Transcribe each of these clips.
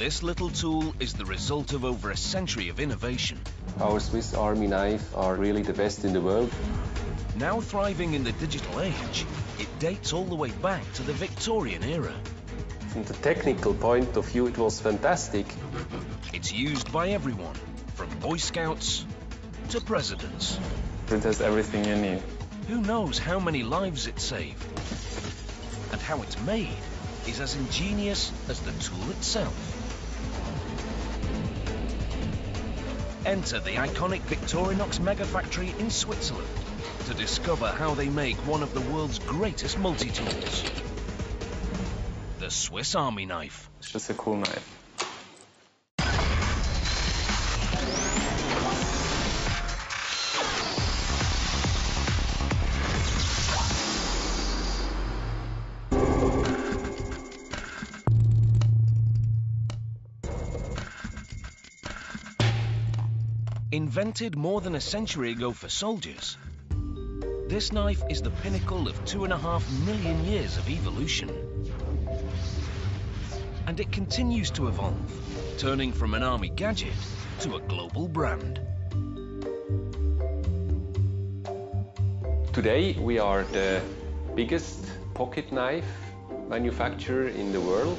This little tool is the result of over a century of innovation. Our Swiss Army knife are really the best in the world. Now thriving in the digital age, it dates all the way back to the Victorian era. From the technical point of view, it was fantastic. It's used by everyone, from Boy Scouts to presidents. It has everything you need. Who knows how many lives it saved? And how it's made is as ingenious as the tool itself. Enter the iconic Victorinox Megafactory in Switzerland to discover how they make one of the world's greatest multi-tools. The Swiss Army knife. It's just a cool knife. Invented more than a century ago for soldiers, this knife is the pinnacle of 2.5 million years of evolution. And it continues to evolve, turning from an army gadget to a global brand. Today, we are the biggest pocket knife manufacturer in the world.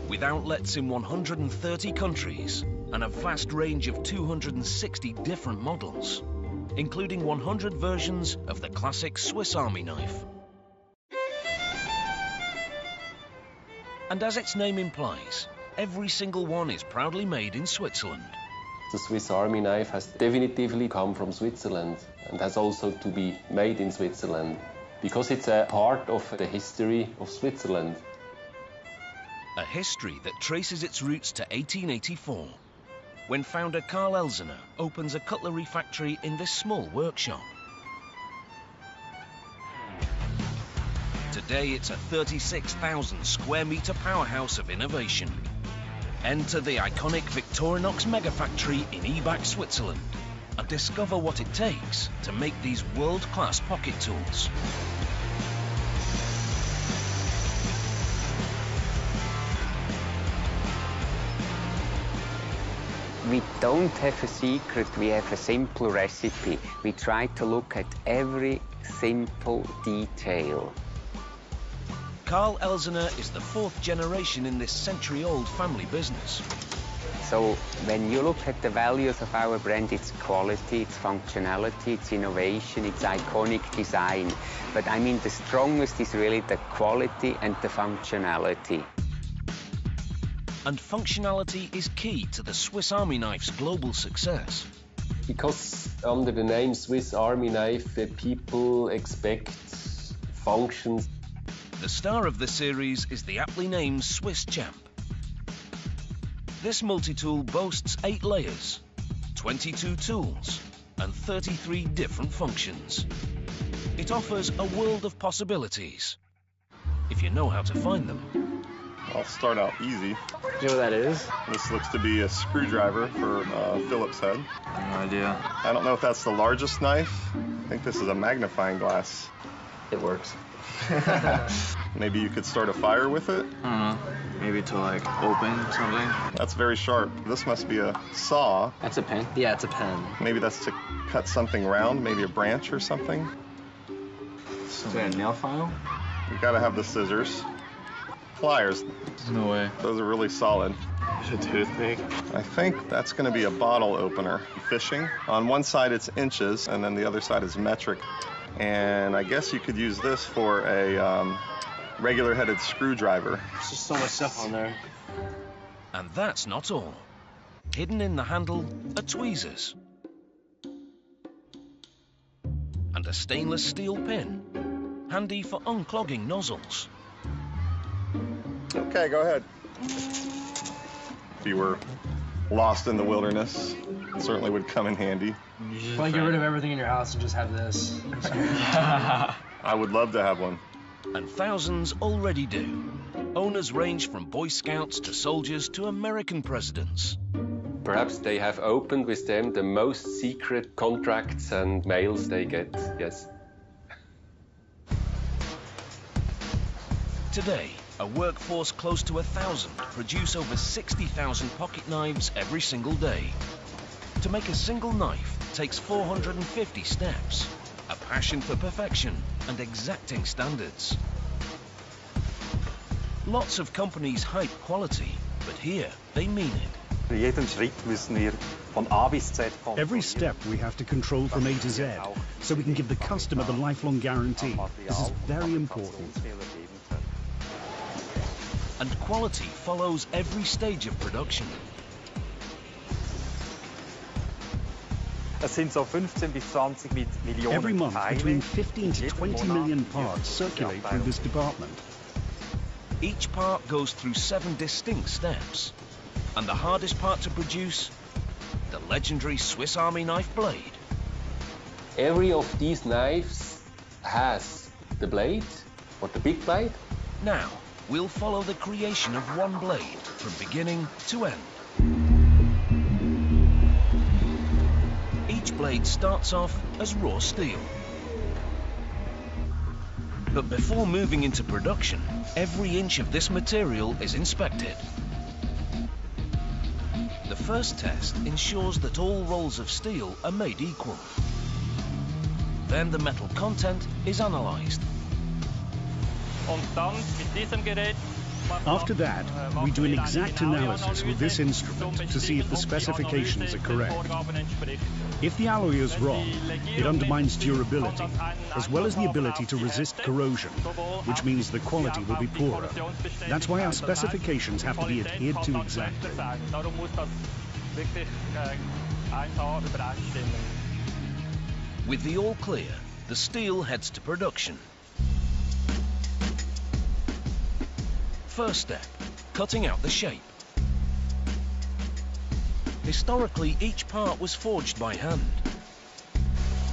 With outlets in 130 countries and a vast range of 260 different models, including 100 versions of the classic Swiss Army knife. And as its name implies, every single one is proudly made in Switzerland. The Swiss Army knife has definitively come from Switzerland and has also to be made in Switzerland, because it's a part of the history of Switzerland. A history that traces its roots to 1884, when founder Karl Elsener opens a cutlery factory in this small workshop. Today it's a 36,000 square meter powerhouse of innovation. Enter the iconic Victorinox Megafactory in Ibach, Switzerland, and discover what it takes to make these world-class pocket tools. We don't have a secret, we have a simple recipe. We try to look at every simple detail. Karl Elsener is the 4th generation in this century-old family business. So when you look at the values of our brand, it's quality, it's functionality, it's innovation, it's iconic design. But I mean, the strongest is really the quality and the functionality. And functionality is key to the Swiss Army knife's global success. Because under the name Swiss Army knife, people expect functions. The star of the series is the aptly named Swiss Champ. This multi-tool boasts 8 layers, 22 tools, and 33 different functions. It offers a world of possibilities, if you know how to find them. I'll start out easy. Do you know what that is? This looks to be a screwdriver for a Phillips head. No idea. I don't know if that's the largest knife. I think this is a magnifying glass. It works. Maybe you could start a fire with it? I don't know. Maybe to like open something. That's very sharp. This must be a saw. That's a pen? Yeah, it's a pen. Maybe that's to cut something round, maybe a branch or something. Is that a nail file? You gotta have the scissors. Pliers. No way. Those are really solid. It's a toothpick. I think that's going to be a bottle opener. Fishing. On one side it's inches, and then the other side is metric. And I guess you could use this for a regular headed screwdriver. There's just so much stuff on there. And that's not all. Hidden in the handle are tweezers. And a stainless steel pin, handy for unclogging nozzles. Okay, go ahead. If you were lost in the wilderness, it certainly would come in handy. Probably get rid of everything in your house and just have this. I would love to have one. And thousands already do. Owners range from Boy Scouts to soldiers to American presidents. Perhaps they have opened with them the most secret contracts and mails they get, yes. Today, A workforce close to 1,000 produce over 60,000 pocket knives every single day. To make a single knife takes 450 steps, a passion for perfection and exacting standards. Lots of companies hype quality, but here they mean it. Jeden Schritt müssen wir von A bis Z kontrollieren. Every step we have to control from A to Z, so we can give the customer the lifelong guarantee. This is very important. And quality follows every stage of production. Es sind so 15 bis 20 Millionen Every month, Teile. between 15 to 20 million parts circulate through this department. Each part goes through 7 distinct steps. And the hardest part to produce? The legendary Swiss Army knife blade. Every of these knives has the blade, or the big blade. Now, we'll follow the creation of one blade from beginning to end. Each blade starts off as raw steel. But before moving into production, every inch of this material is inspected. The first test ensures that all rolls of steel are made equal. Then the metal content is analysed. After that, we do an exact analysis with this instrument to see if the specifications are correct. If the alloy is wrong, it undermines durability, as well as the ability to resist corrosion, which means the quality will be poorer. That's why our specifications have to be adhered to exactly. With the all clear, the steel heads to production. First step, cutting out the shape. Historically, each part was forged by hand.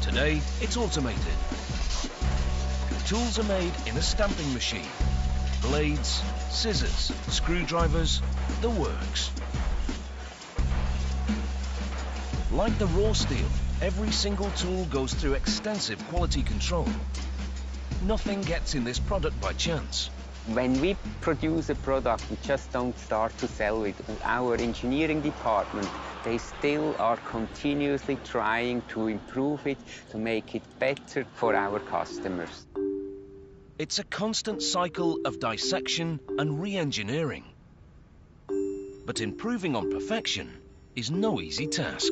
Today, it's automated. Tools are made in a stamping machine. Blades, scissors, screwdrivers, the works. Like the raw steel, every single tool goes through extensive quality control. Nothing gets in this product by chance. When we produce a product, we just don't start to sell it. Our engineering department, they still are continuously trying to improve it, to make it better for our customers. It's a constant cycle of dissection and re-engineering. But improving on perfection is no easy task.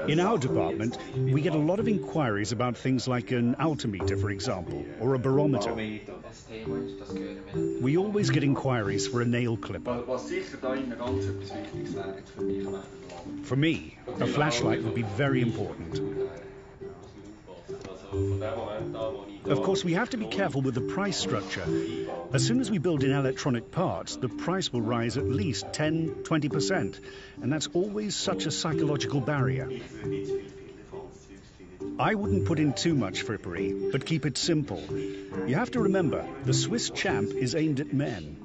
In our department, we get a lot of inquiries about things like an altimeter, for example, or a barometer. We always get inquiries for a nail clipper. For me, a flashlight would be very important. Of course, we have to be careful with the price structure. As soon as we build in electronic parts, the price will rise at least 10–20%, and that's always such a psychological barrier. I wouldn't put in too much frippery, but keep it simple. You have to remember, the Swiss champ is aimed at men.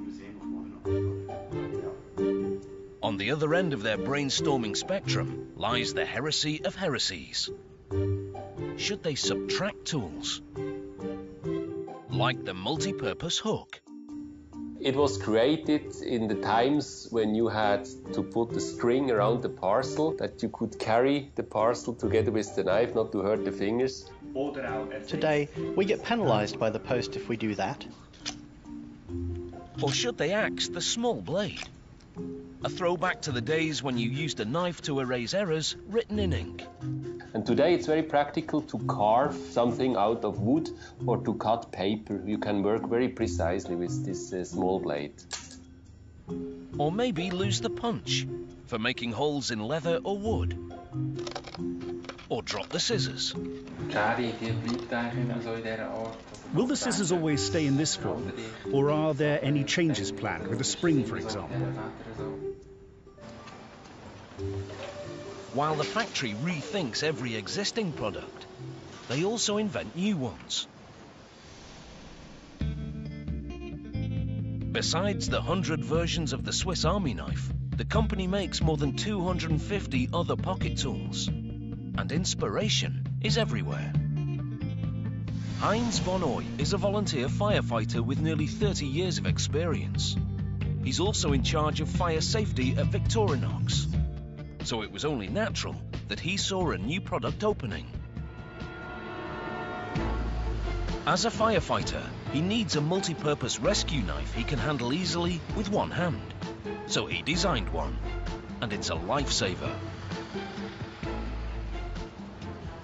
On the other end of their brainstorming spectrum lies the heresy of heresies. Should they subtract tools? Like the multi-purpose hook. It was created in the times when you had to put a string around the parcel, that you could carry the parcel together with the knife, not to hurt the fingers. Today, we get penalised by the post if we do that. Or should they axe the small blade? A throwback to the days when you used a knife to erase errors written in ink. And today it's very practical to carve something out of wood or to cut paper. You can work very precisely with this small blade. Or maybe lose the punch for making holes in leather or wood. Or drop the scissors. Will the scissors always stay in this form, or are there any changes planned with a spring, for example? While the factory rethinks every existing product, they also invent new ones. Besides the 100 versions of the Swiss Army knife, the company makes more than 250 other pocket tools. And inspiration is everywhere. Heinz von Oy is a volunteer firefighter with nearly 30 years of experience. He's also in charge of fire safety at Victorinox. So it was only natural that he saw a new product opening. As a firefighter, he needs a multi-purpose rescue knife he can handle easily with one hand. So he designed one, and it's a lifesaver.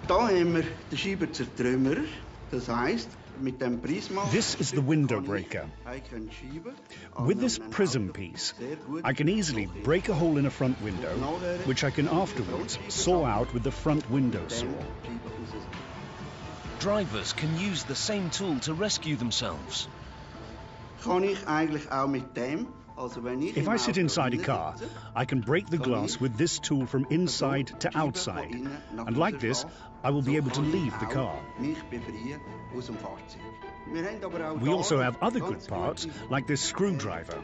Da haben wir den Scheibentzertrümmerer, das heißt, mit dem Prisma. This is the window breaker. With this prism piece, I can easily break a hole in a front window, which I can afterwards saw out with the front window saw. Drivers can use the same tool to rescue themselves. Kann ich eigentlich auch mit dem? If I sit inside a car, I can break the glass with this tool from inside to outside, and like this, I will be able to leave the car. We also have other good parts, like this screwdriver.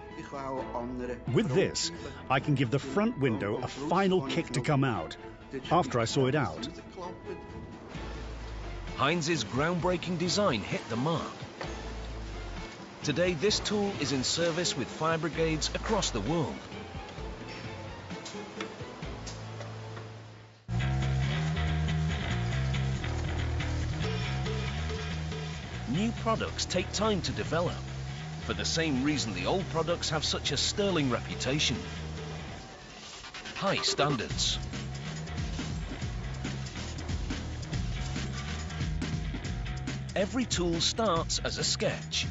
With this, I can give the front window a final kick to come out, after I saw it out. Heinz's groundbreaking design hit the mark. Today, this tool is in service with fire brigades across the world. New products take time to develop, for the same reason the old products have such a sterling reputation. High standards. Every tool starts as a sketch.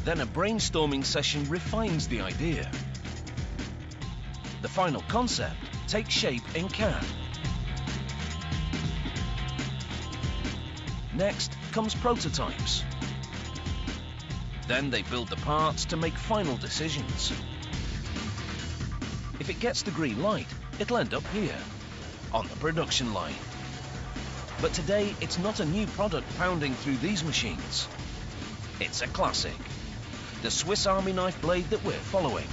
Then a brainstorming session refines the idea. The final concept takes shape in CAD. Next comes prototypes. Then they build the parts to make final decisions. If it gets the green light, it'll end up here, on the production line. But today, it's not a new product pounding through these machines. It's a classic. The Swiss Army knife blade that we're following.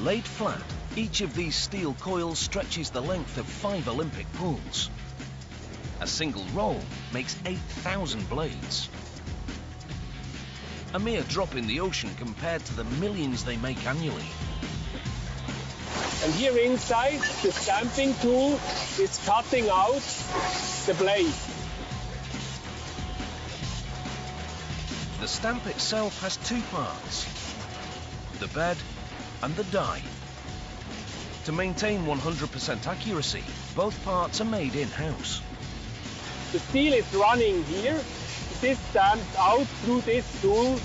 Laid flat, each of these steel coils stretches the length of 5 Olympic pools. A single roll makes 8,000 blades. A mere drop in the ocean compared to the millions they make annually. And here inside, the stamping tool is cutting out the blade. The stamp itself has 2 parts, the bed and the die. To maintain 100% accuracy, both parts are made in-house. The steel is running here, it is stamped out through this tool.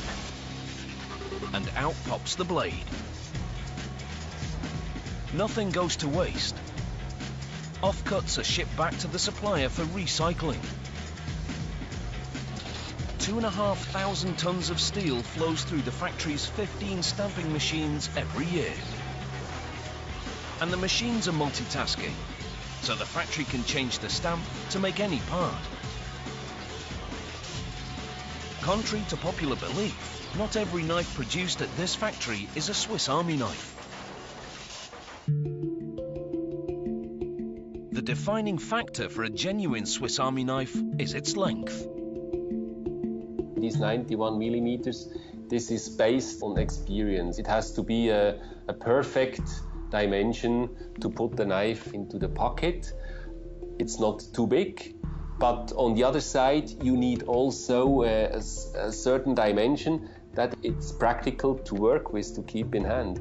And out pops the blade. Nothing goes to waste. Offcuts are shipped back to the supplier for recycling. 2,500 tons of steel flows through the factory's 15 stamping machines every year. And the machines are multitasking, so the factory can change the stamp to make any part. Contrary to popular belief, not every knife produced at this factory is a Swiss Army knife. The defining factor for a genuine Swiss Army knife is its length. These 91 millimeters, this is based on experience. It has to be a perfect dimension to put the knife into the pocket. It's not too big, but on the other side you need also a certain dimension that it's practical to work with, to keep in hand.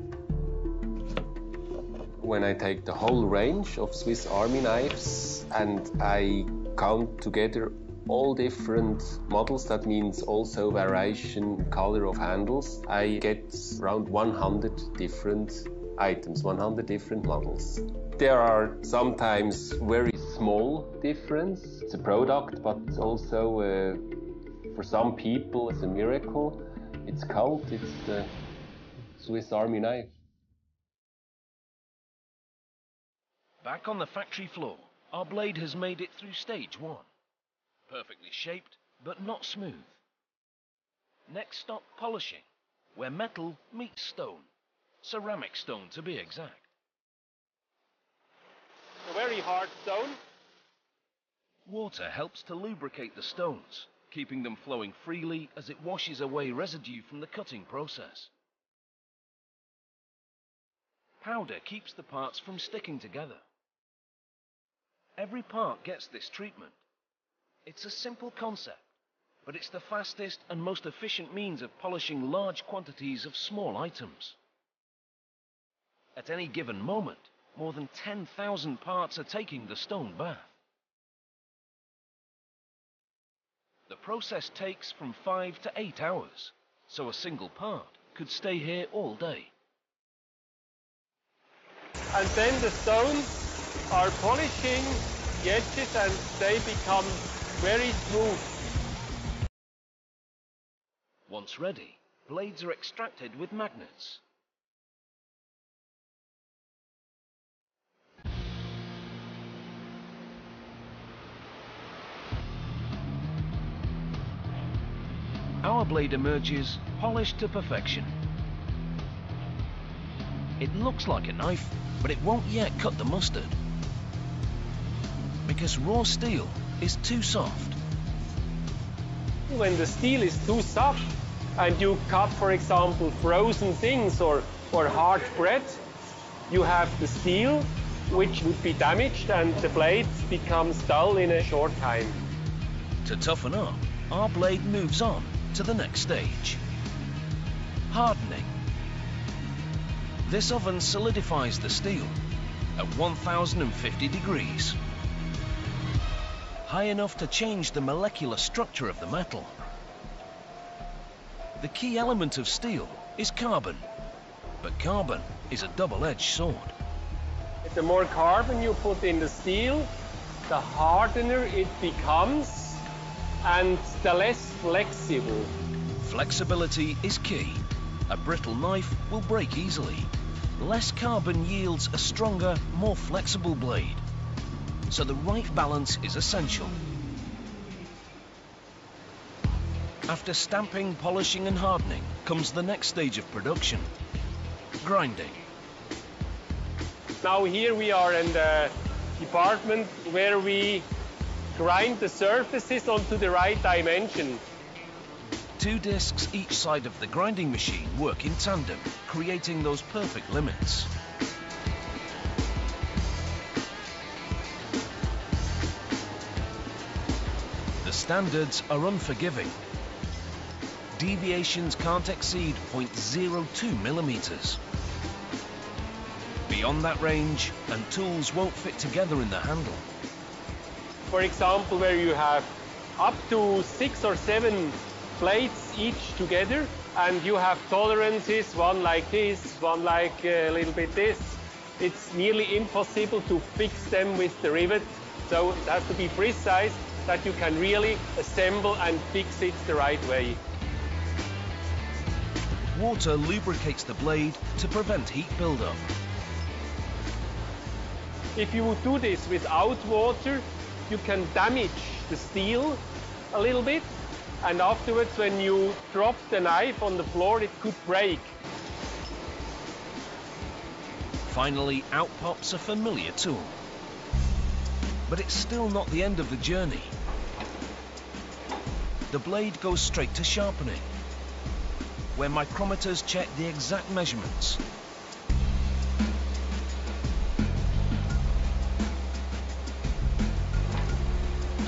When I take the whole range of Swiss Army knives and I count together all different models, that means also variation color of handles, I get around 100 different items, 100 different models. There are sometimes very small difference. It's a product, but also for some people it's a miracle. It's cult, it's the Swiss Army knife. Back on the factory floor, our blade has made it through stage 1. Perfectly shaped, but not smooth. Next stop, polishing, where metal meets stone. Ceramic stone, to be exact. very hard stone. Water helps to lubricate the stones, keeping them flowing freely as it washes away residue from the cutting process. Powder keeps the parts from sticking together. Every part gets this treatment. It's a simple concept, but it's the fastest and most efficient means of polishing large quantities of small items. At any given moment, more than 10,000 parts are taking the stone bath. The process takes from 5 to 8 hours, so a single part could stay here all day. And then the stones are polishing the edges and they become very smooth. Once ready, blades are extracted with magnets. Our blade emerges polished to perfection. It looks like a knife, but it won't yet cut the mustard, because raw steel is too soft. When the steel is too soft and you cut, for example, frozen things or hard bread, you have the steel which would be damaged and the blade becomes dull in a short time. To toughen up, our blade moves on to the next stage: hardening. This oven solidifies the steel at 1050 degrees, high enough to change the molecular structure of the metal. The key element of steel is carbon, but carbon is a double-edged sword. The more carbon you put in the steel, the harder it becomes and the less flexible. Flexibility is key. A brittle knife will break easily. Less carbon yields a stronger, more flexible blade. So the right balance is essential. After stamping, polishing and hardening comes the next stage of production: grinding. Now here we are in the department where we grind the surfaces onto the right dimension. 2 discs each side of the grinding machine work in tandem, creating those perfect limits. The standards are unforgiving. Deviations can't exceed 0.02 millimeters. Beyond that range, and tools won't fit together in the handle. For example, where you have up to 6 or 7 plates each together, and you have tolerances, one like this, one like a little bit this. It's nearly impossible to fix them with the rivet, so it has to be precise that you can really assemble and fix it the right way. Water lubricates the blade to prevent heat buildup. If you would do this without water, you can damage the steel a little bit, and afterwards when you drop the knife on the floor, it could break. Finally, out pops a familiar tool. But it's still not the end of the journey. The blade goes straight to sharpening, where micrometers check the exact measurements.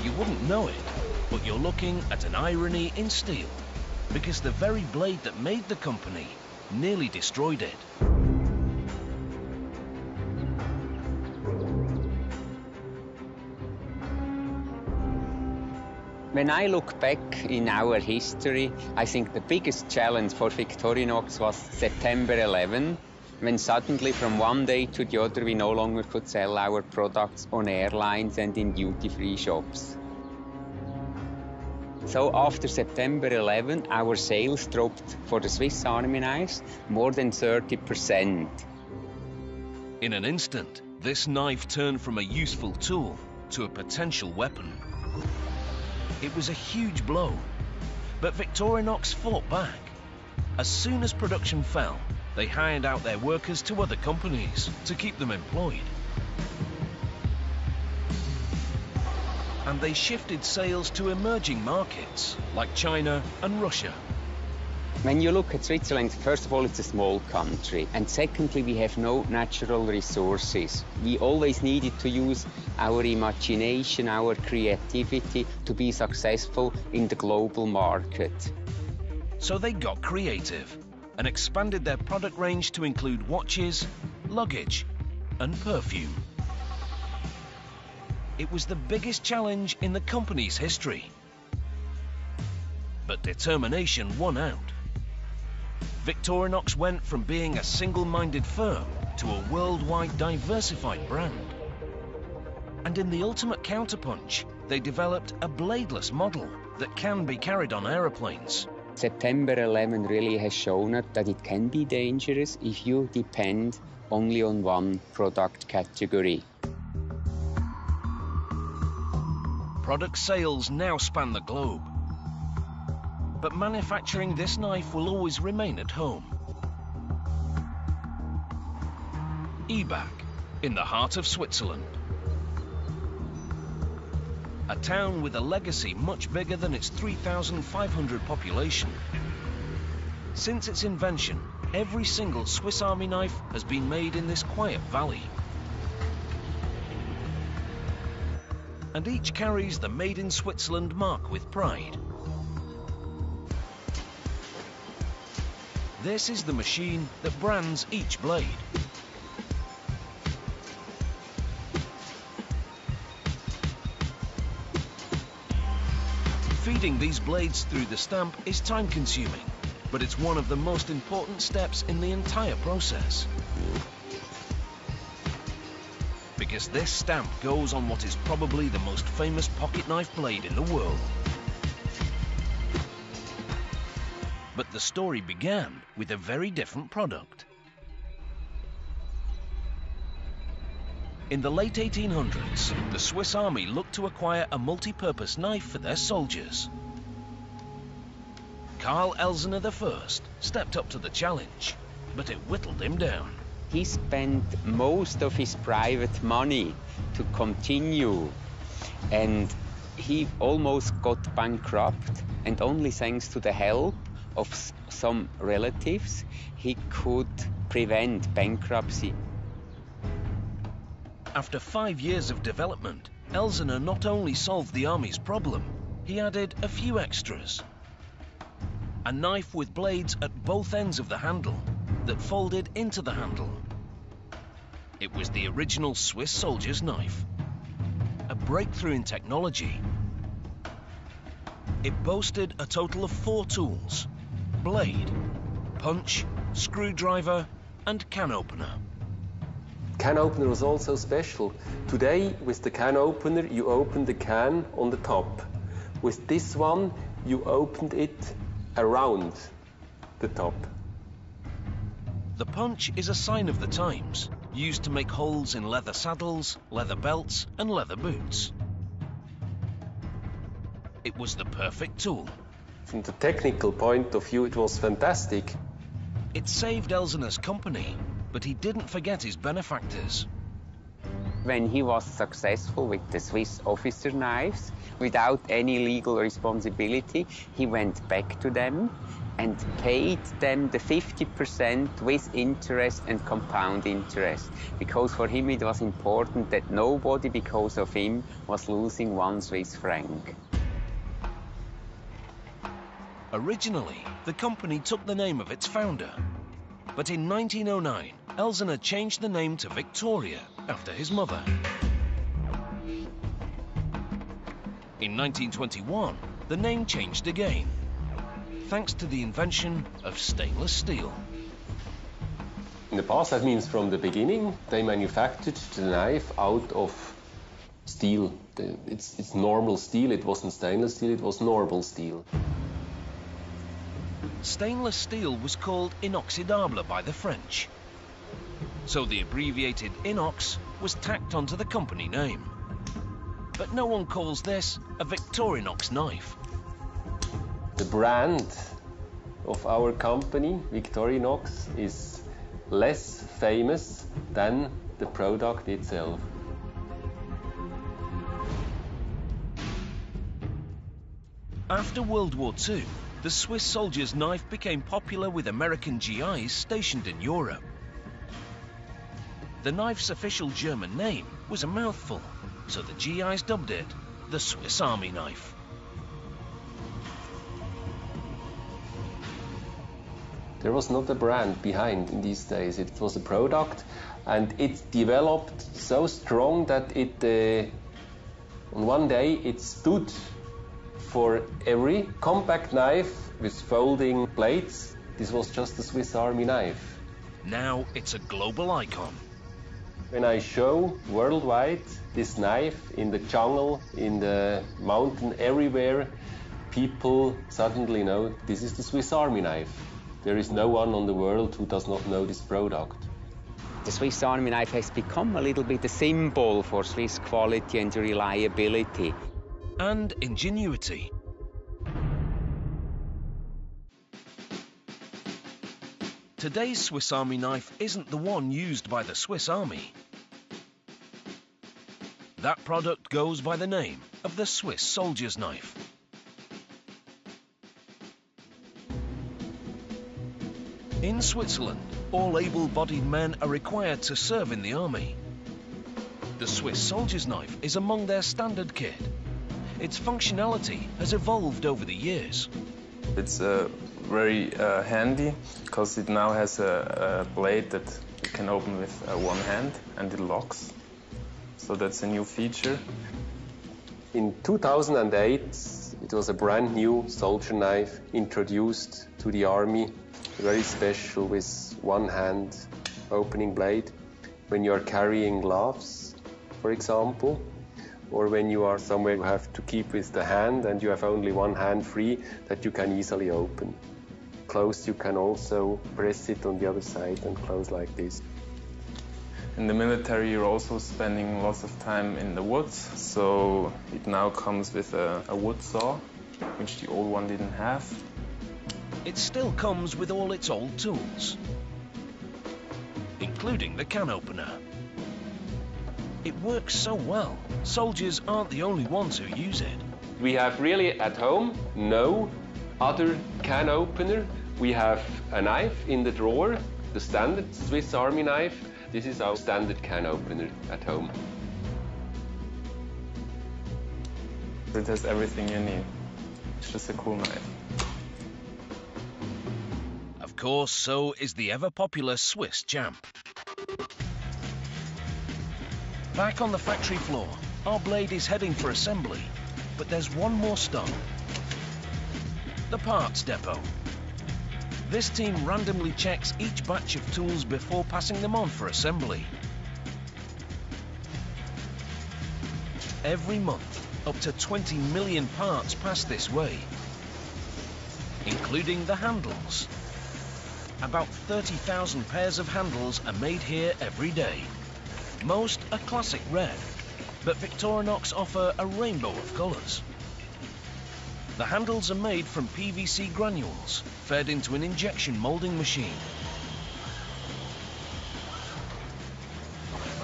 You wouldn't know it, but you're looking at an irony in steel, because the very blade that made the company nearly destroyed it. When I look back in our history, I think the biggest challenge for Victorinox was September 11, when suddenly from one day to the other we no longer could sell our products on airlines and in duty-free shops. So after September 11, our sales dropped for the Swiss Army knives more than 30%. In an instant, this knife turned from a useful tool to a potential weapon. It was a huge blow, but Victorinox fought back. As soon as production fell, they hired out their workers to other companies to keep them employed. and they shifted sales to emerging markets like China and Russia. When you look at Switzerland, first of all, it's a small country. And secondly, we have no natural resources. We always needed to use our imagination, our creativity to be successful in the global market. So they got creative and expanded their product range to include watches, luggage, and perfume. It was the biggest challenge in the company's history. But determination won out. Victorinox went from being a single-minded firm to a worldwide diversified brand. And in the ultimate counterpunch, they developed a bladeless model that can be carried on aeroplanes. September 11 really has shown us that it can be dangerous if you depend only on one product category. Product sales now span the globe. But manufacturing this knife will always remain at home. Ibach, in the heart of Switzerland. A town with a legacy much bigger than its 3,500 population. Since its invention, every single Swiss Army knife has been made in this quiet valley. And each carries the Made in Switzerland mark with pride. This is the machine that brands each blade. Feeding these blades through the stamp is time-consuming, but it's one of the most important steps in the entire process. Because this stamp goes on what is probably the most famous pocket knife blade in the world. But the story began with a very different product. In the late 1800s, the Swiss Army looked to acquire a multi-purpose knife for their soldiers. Karl Elsener I stepped up to the challenge, but it whittled him down. He spent most of his private money to continue, and he almost got bankrupt, and only thanks to the help of some relatives, he could prevent bankruptcy. After 5 years of development, Elsener not only solved the army's problem, he added a few extras. A knife with blades at both ends of the handle that folded into the handle. It was the original Swiss soldier's knife. A breakthrough in technology. It boasted a total of 4 tools: blade, punch, screwdriver, and can opener. Can opener was also special. Today, with the can opener, you open the can on the top. With this one, you opened it around the top. The punch is a sign of the times, used to make holes in leather saddles, leather belts, and leather boots. It was the perfect tool. From the technical point of view, it was fantastic. It saved Elsener's company, but he didn't forget his benefactors. When he was successful with the Swiss officer knives, without any legal responsibility, he went back to them and paid them the 50% with interest and compound interest. Because for him it was important that nobody, because of him, was losing 1 Swiss franc. Originally, the company took the name of its founder. But in 1909, Elsener changed the name to Victoria after his mother. In 1921, the name changed again, thanks to the invention of stainless steel. In the past, that means from the beginning, they manufactured the knife out of steel. It's normal steel, it wasn't stainless steel, it was normal steel. Stainless steel was called inoxydable by the French. So the abbreviated Inox was tacked onto the company name. But no one calls this a Victorinox knife. The brand of our company, Victorinox, is less famous than the product itself. After World War II, the Swiss soldier's knife became popular with American GIs stationed in Europe. The knife's official German name was a mouthful, so the GIs dubbed it the Swiss Army knife. There was not a brand behind in these days. It was a product, and it developed so strong that on one day it stood for every compact knife with folding blades. This was just the Swiss Army knife. Now it's a global icon. When I show worldwide this knife in the jungle, in the mountain, everywhere, people suddenly know this is the Swiss Army knife. There is no one on the world who does not know this product. The Swiss Army knife has become a little bit a symbol for Swiss quality and reliability. And ingenuity. Today's Swiss Army knife isn't the one used by the Swiss Army. That product goes by the name of the Swiss soldier's knife. In Switzerland, all able-bodied men are required to serve in the army. The Swiss soldier's knife is among their standard kit. Its functionality has evolved over the years. It's very handy because it now has a blade that you can open with one hand and it locks. So that's a new feature. In 2008, it was a brand new soldier knife introduced to the army, very special with one hand opening blade. When you are carrying gloves, for example, or when you are somewhere you have to keep with the hand and you have only one hand free, that you can easily open. Close, you can also press it on the other side and close like this. In the military, you're also spending lots of time in the woods, so it now comes with a wood saw, which the old one didn't have. It still comes with all its old tools, including the can opener. It works so well, soldiers aren't the only ones who use it. We have really at home no other can opener. We have a knife in the drawer, the standard Swiss Army knife. This is our standard can opener at home. It has everything you need. It's just a cool knife. Of course, so is the ever-popular Swiss Champ. Back on the factory floor, our blade is heading for assembly, but there's one more stop. The parts depot. This team randomly checks each batch of tools before passing them on for assembly. Every month, up to 20 million parts pass this way, including the handles. About 30,000 pairs of handles are made here every day. Most are classic red, but Victorinox offer a rainbow of colours. The handles are made from PVC granules, fed into an injection moulding machine.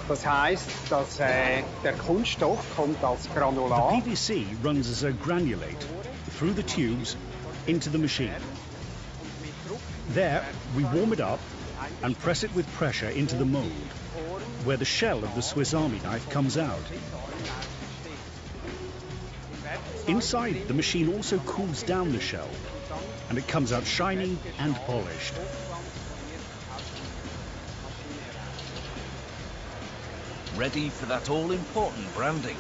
Das heißt, dass der Kunststoff kommt als Granulat. The PVC runs as a granulate through the tubes into the machine. There, we warm it up and press it with pressure into the mould, where the shell of the Swiss Army knife comes out. Inside, the machine also cools down the shell, and it comes out shiny and polished. Ready for that all-important branding.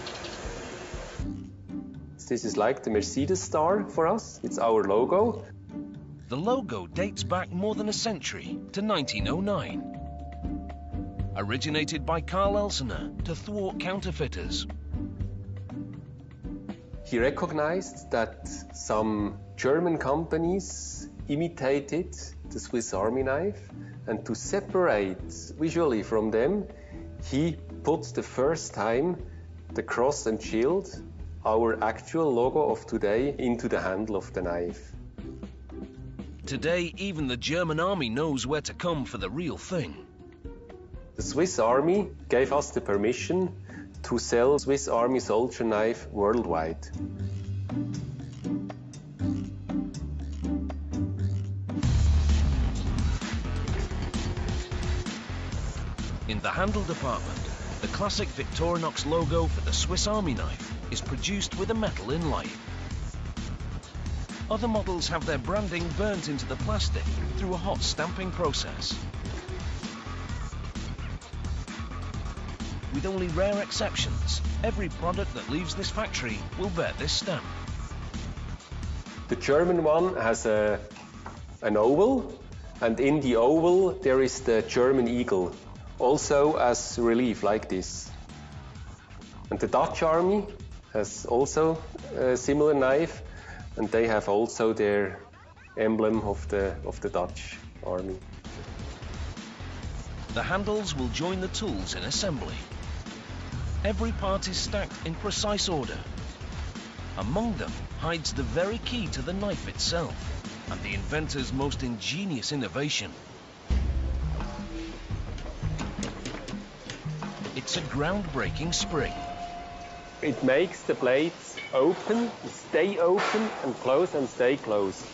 This is like the Mercedes star for us. It's our logo. The logo dates back more than a century to 1909. Originated by Carl Elsener to thwart counterfeiters. He recognized that some German companies imitated the Swiss Army knife, and to separate visually from them, he put the first time the cross and shield, our actual logo of today, into the handle of the knife. Today, even the German army knows where to come for the real thing. The Swiss Army gave us the permission to sell Swiss Army soldier knife worldwide. In the handle department, the classic Victorinox logo for the Swiss Army knife is produced with a metal inlay. Other models have their branding burnt into the plastic through a hot stamping process. With only rare exceptions, every product that leaves this factory will bear this stamp. The German one has an oval, and in the oval there is the German eagle, also as relief like this. And the Dutch army has also a similar knife, and they have also their emblem of the Dutch army. The handles will join the tools in assembly. Every part is stacked in precise order. Among them hides the very key to the knife itself and the inventor's most ingenious innovation. It's a groundbreaking spring. It makes the blades open, stay open, and stay closed.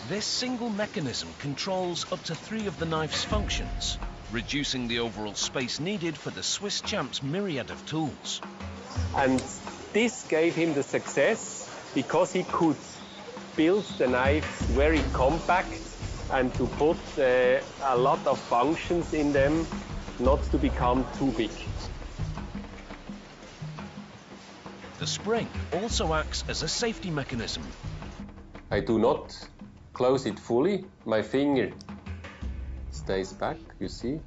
This single mechanism controls up to 3 of the knife's functions, reducing the overall space needed for the Swiss champ's myriad of tools. And this gave him the success because he could build the knives very compact and to put a lot of functions in them, not to become too big. The spring also acts as a safety mechanism. I do not close it fully. My finger stays back, you see.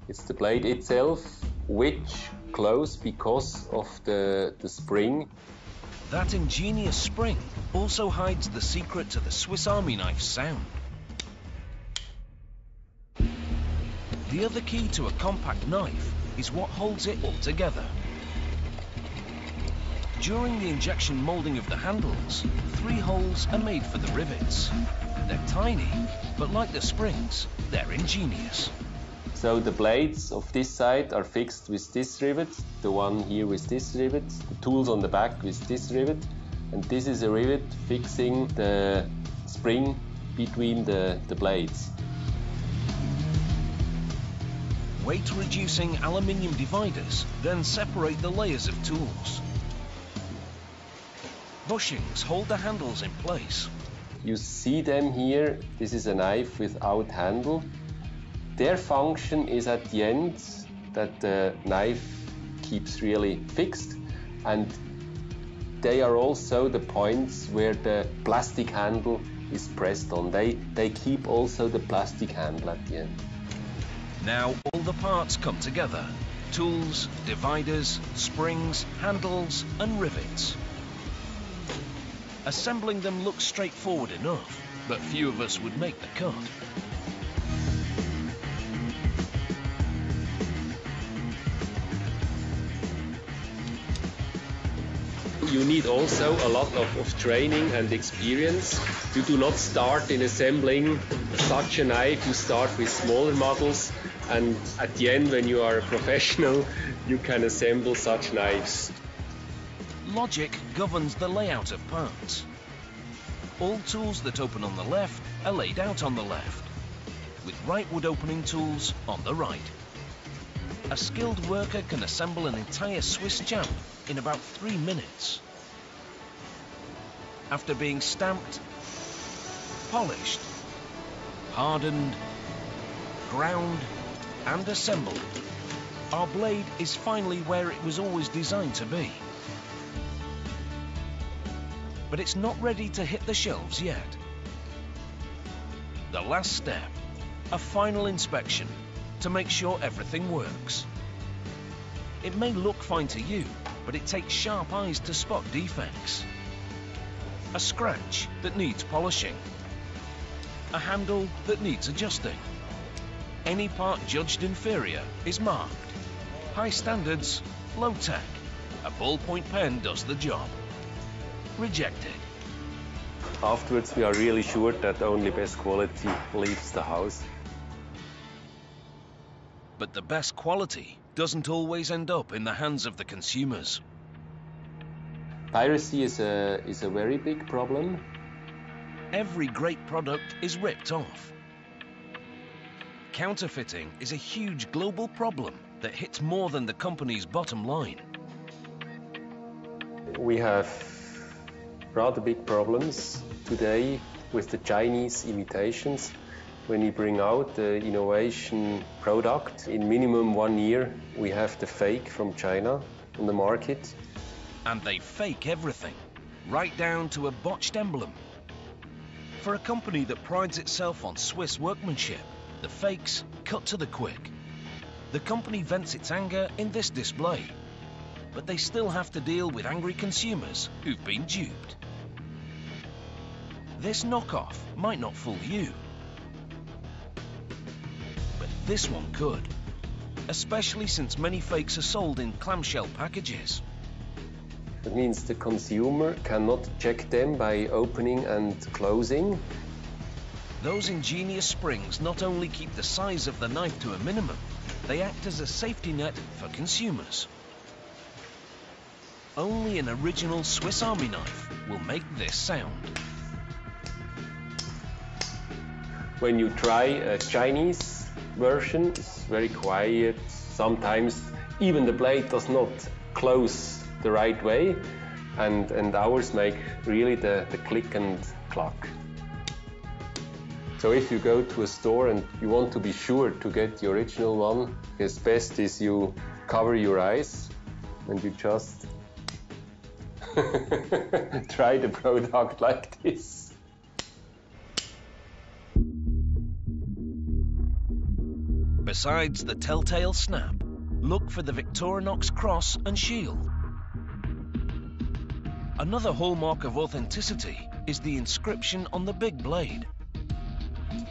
It's the blade itself which closes because of the spring. That ingenious spring also hides the secret to the Swiss Army knife's sound. The other key to a compact knife is what holds it all together. During the injection moulding of the handles, 3 holes are made for the rivets. They're tiny, but like the springs, they're ingenious. So the blades of this side are fixed with this rivet, the one here with this rivet, the tools on the back with this rivet, and this is a rivet fixing the spring between the blades. Weight-reducing aluminium dividers then separate the layers of tools. Bushings hold the handles in place. You see them here. This is a knife without handle. Their function is at the end that the knife keeps really fixed, and they are also the points where the plastic handle is pressed on. They keep also the plastic handle at the end. Now all the parts come together. Tools, dividers, springs, handles and rivets. Assembling them looks straightforward enough, but few of us would make the cut. You need also a lot of training and experience. You do not start in assembling such a knife. You start with smaller models, and at the end, when you are a professional, you can assemble such knives. Logic governs the layout of parts. All tools that open on the left are laid out on the left, with right wood opening tools on the right. A skilled worker can assemble an entire Swiss champ in about 3 minutes. After being stamped, polished, hardened, ground and assembled, our blade is finally where it was always designed to be. But it's not ready to hit the shelves yet. The last step, a final inspection to make sure everything works. It may look fine to you, but it takes sharp eyes to spot defects. A scratch that needs polishing. A handle that needs adjusting. Any part judged inferior is marked. High standards, low tech. A ballpoint pen does the job. Rejected. Afterwards, we are really sure that only best quality leaves the house. But the best quality doesn't always end up in the hands of the consumers. Piracy is a very big problem. Every great product is ripped off. Counterfeiting is a huge global problem that hits more than the company's bottom line. We have rather big problems today with the Chinese imitations. When we bring out the innovation product, in minimum 1 year, we have the fake from China on the market. And they fake everything, right down to a botched emblem. For a company that prides itself on Swiss workmanship, the fakes cut to the quick. The company vents its anger in this display, but they still have to deal with angry consumers who've been duped. This knockoff might not fool you, but this one could, especially since many fakes are sold in clamshell packages. That means the consumer cannot check them by opening and closing. Those ingenious springs not only keep the size of the knife to a minimum, they act as a safety net for consumers. Only an original Swiss Army knife will make this sound. When you try a Chinese version, it's very quiet. Sometimes even the blade does not close the right way, and ours make really the click and clack. So if you go to a store and you want to be sure to get the original one, it's best is you cover your eyes and you just try the product like this. Besides the telltale snap, look for the Victorinox cross and shield. Another hallmark of authenticity is the inscription on the big blade.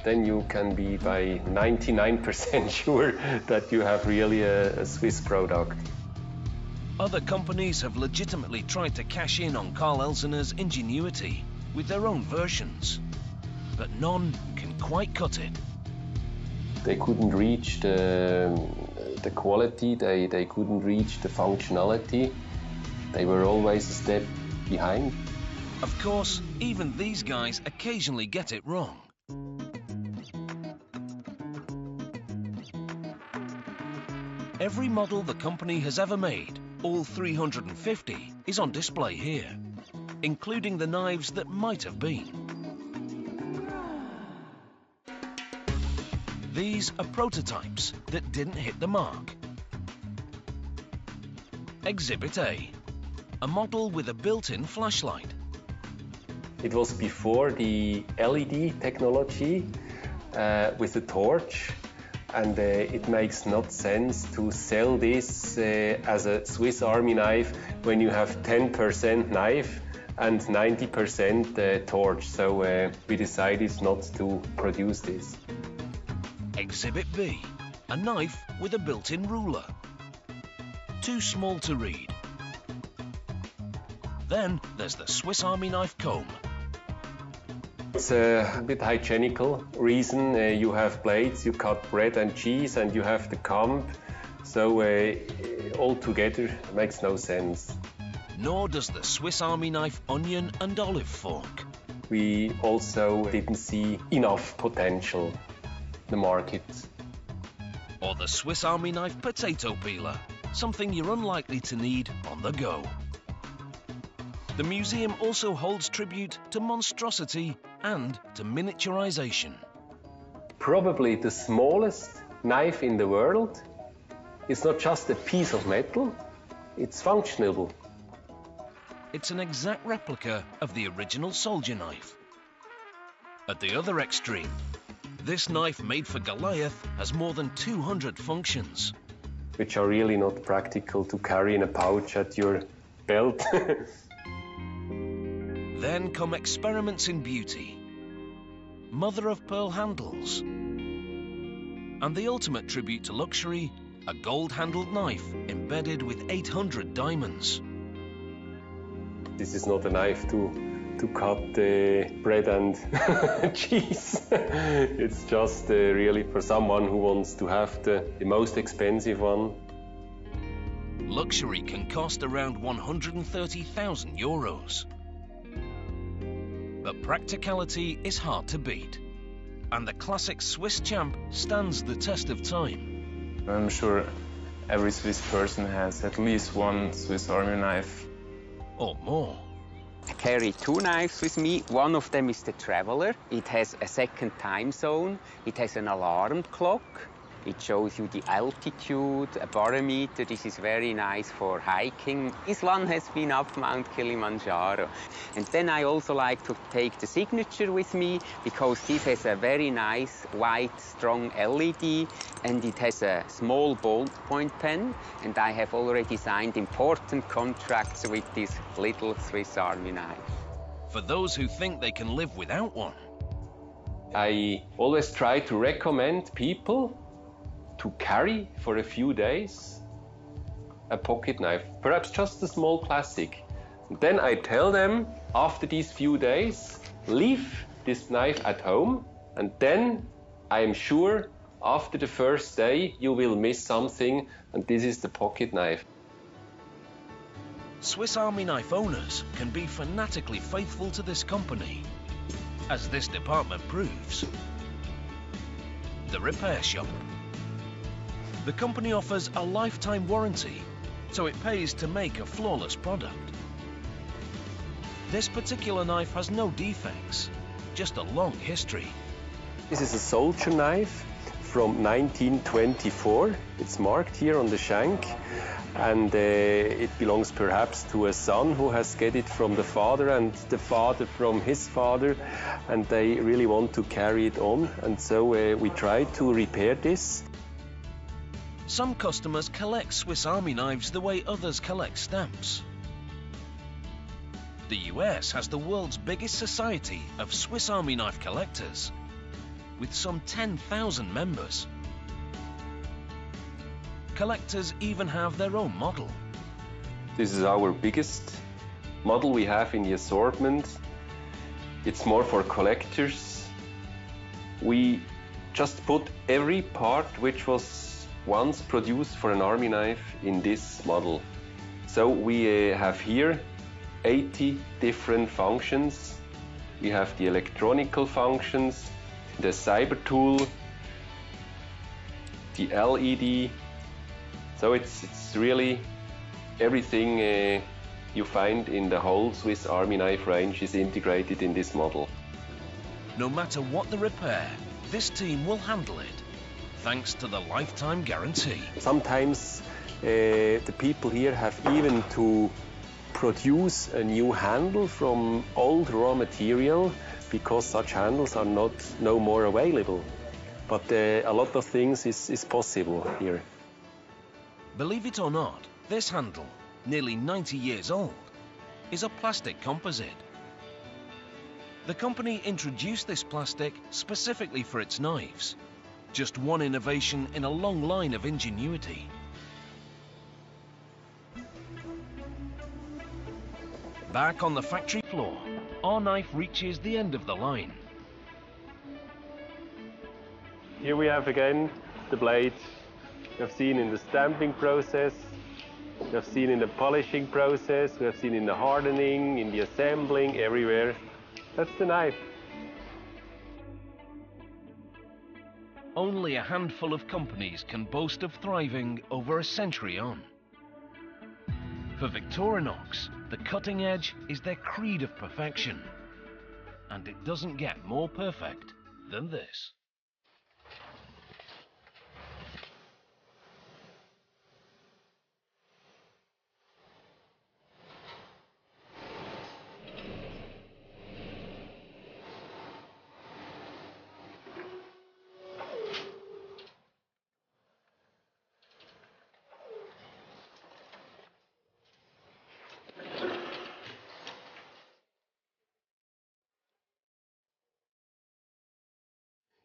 Then you can be by 99% sure that you have really a Swiss product. Other companies have legitimately tried to cash in on Carl Elsener's ingenuity with their own versions, but none can quite cut it. They couldn't reach the quality, they couldn't reach the functionality. They were always a step behind. Of course, even these guys occasionally get it wrong. Every model the company has ever made, all 350, is on display here, including the knives that might have been. These are prototypes that didn't hit the mark. Exhibit A, a model with a built-in flashlight. It was before the LED technology with the torch, and it makes not sense to sell this as a Swiss Army knife when you have 10% knife and 90% torch. So we decided not to produce this. Exhibit B, a knife with a built-in ruler. Too small to read. Then there's the Swiss Army knife comb. It's a bit hygienical reason. You have blades, you cut bread and cheese, and you have the comb. So all together makes no sense. Nor does the Swiss Army knife onion and olive fork. We also didn't see enough potential in the market. Or the Swiss Army knife potato peeler, something you're unlikely to need on the go. The museum also holds tribute to monstrosity and to miniaturization. Probably the smallest knife in the world. It's not just a piece of metal, it's functional. It's an exact replica of the original soldier knife. At the other extreme, this knife made for Goliath has more than 200 functions. Which are really not practical to carry in a pouch at your belt. Then come experiments in beauty, mother-of-pearl handles, and the ultimate tribute to luxury, a gold-handled knife embedded with 800 diamonds. This is not a knife to cut bread and cheese. It's just really for someone who wants to have the most expensive one. Luxury can cost around 130,000 euros. But practicality is hard to beat. and the classic Swiss Champ stands the test of time. I'm sure every Swiss person has at least one Swiss Army knife. Or more. I carry two knives with me. One of them is the Traveler. It has a second time zone. It has an alarm clock. It shows you the altitude, a barometer. This is very nice for hiking. This one has been up Mount Kilimanjaro. And then I also like to take the Signature with me because this has a very nice white strong LED and it has a small ballpoint pen. And I have already signed important contracts with this little Swiss Army knife. For those who think they can live without one, I always try to recommend people to carry for a few days a pocket knife, perhaps just a small classic. Then I tell them, after these few days, leave this knife at home, and then I am sure after the first day you will miss something, and this is the pocket knife. Swiss Army knife owners can be fanatically faithful to this company, as this department proves. The repair shop. The company offers a lifetime warranty, so it pays to make a flawless product. This particular knife has no defects, just a long history. This is a soldier knife from 1924. It's marked here on the shank, and it belongs perhaps to a son who has get it from the father and the father from his father, and they really want to carry it on, and so we try to repair this. Some customers collect Swiss Army knives the way others collect stamps. The US has the world's biggest society of Swiss Army knife collectors, with some 10,000 members. Collectors even have their own model. This is our biggest model we have in the assortment. It's more for collectors. We just put every part which was once produced for an army knife in this model. So we have here 80 different functions. We have the electronical functions, the cyber tool, the LED. So it's really everything you find in the whole Swiss Army knife range is integrated in this model. No matter what the repair, this team will handle it, thanks to the lifetime guarantee. Sometimes the people here have even to produce a new handle from old raw material because such handles are no more available. But a lot of things is possible here. Believe it or not, this handle, nearly 90 years old, is a plastic composite. The company introduced this plastic specifically for its knives. Just one innovation in a long line of ingenuity. Back on the factory floor, our knife reaches the end of the line. Here we have again the blade we have seen in the stamping process, we have seen in the polishing process, we have seen in the hardening, in the assembling, everywhere. That's the knife. Only a handful of companies can boast of thriving over a century on. For Victorinox, the cutting edge is their creed of perfection. And it doesn't get more perfect than this.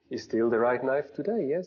Is still the right knife today, yes.